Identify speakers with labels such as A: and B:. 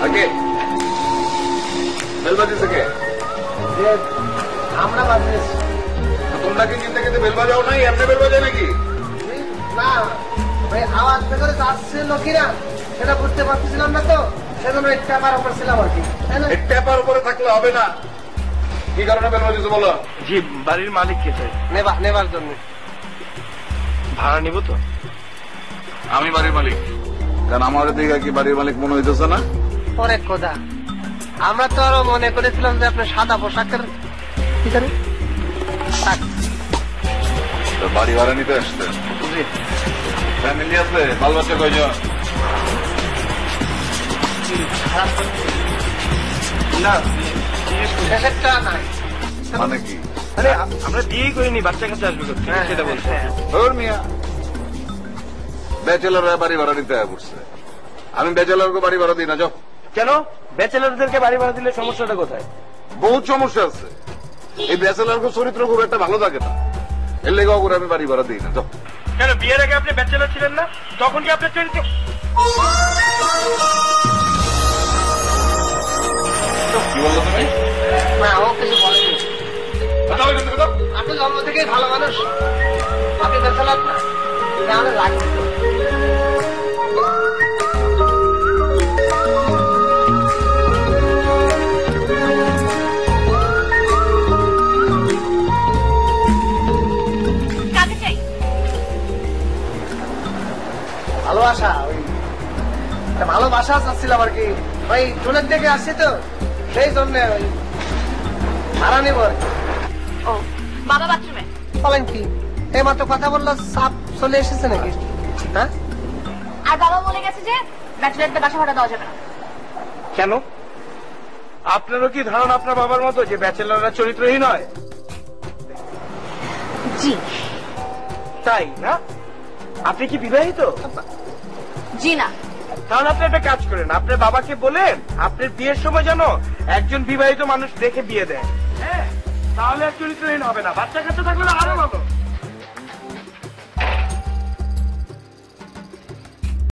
A: আগে বেল বাজিয়েছে কে?
B: আমরা বাজিয়েছি।
A: তোমরা কি চিন্তা করতে বেল বাজাও নাই? এমনি বেল বাজায় নাকি?
B: না ভাই, আওয়াজ করে যাচ্ছে লোকেরা, সেটা বুঝতে পারতেছিলাম না তো, সেজন্য এই ট্যাপার উপর ছিলাম আর কি।
A: ট্যাপার উপরে থাকলে হবে না। কি কারণে বেল বাজিয়েছো বলো?
C: জি, বাড়ির মালিক কে চাই?
B: নেবার জন্য।
C: ভাড়া নিব তো?
A: আমি বাড়ির মালিক। কারণ আমার দিকে কি বাড়ির মালিক মনে হইতেছে না?
B: অনেক কথা। আমরা তো আরো মনে করেছিলাম যে আপনার সাদা পোশাকের ভিতরে
A: বাড়ি ভাড়া নিতে আসছে। ফ্যামিলি আছে? বাল বাচ্চা কয়জন?
C: না,
B: সেটা নাই।
A: মানে কি?
C: আরে আমরা বিয়ে করিনি, বাচ্চা কাছে আসবে কোথা থেকে সেটা বলছে।
A: মিয়া ব্যাচেলাররা বাড়ি ভাড়া নিতে পড়ছে। আমি ব্যাচেলারকে বাড়ি ভাড়া দিই না। যাও।
C: কেন? ব্যাচেলারদেরকে বাড়ি ভাড়া দিলে সমস্যাটা কোথায়?
A: বহুত সমস্যা আছে। এই ব্যাচেলারকে চরিত্র খুব একটা ভালো থাকে না, এর লেগে করে আমি বাড়ি ভাড়া দিই না। যাও।
C: কেন, বিয়ের আগে আপনি ব্যাচেলার ছিলেন না? তখন কি আপনার চরিত্র?
A: কি বললো তুমি?
B: না, ও কিছু বলেনি। আপনি জন্ম থেকেই ভালো মানুষ, আপনি বেচালার না, আমাদের লাগবে। ভালোবাসা, ওই ভালোবাসা চাচ্ছিলাম আর কি। ওই টুলের দিকে আসছি তো, সেই জন্য ওই ভাড়া নেব আর কি।
D: ও বাবা বাথরুমে
B: বলেন কি? এই মাত্র কথা বললো, সাপ চলে এসেছে নাকি? হ্যাঁ,
D: আর বাবা বলে গেছে যে ব্যাচেলারদের বাসা ভাড়া দেওয়া যাবে না।
C: কেন? আপনারও কি ধারণা আপনার বাবার মতো যে ব্যাচেলাররা চরিত্রহীন হয়?
D: জি।
C: তাই না? আপনি কি বিবাহিত?
D: জি না।
C: তাহলে আপনি একটা কাজ করেন, আপনার বাবাকে বলেন আপনার বিয়ের সময় যেন একজন বিবাহিত মানুষ দেখে বিয়ে দেয়। হ্যাঁ, তাহলে আর চরিত্রহীন হবে না, বাচ্চা কাচ্চা থাকলে আরো ভালো।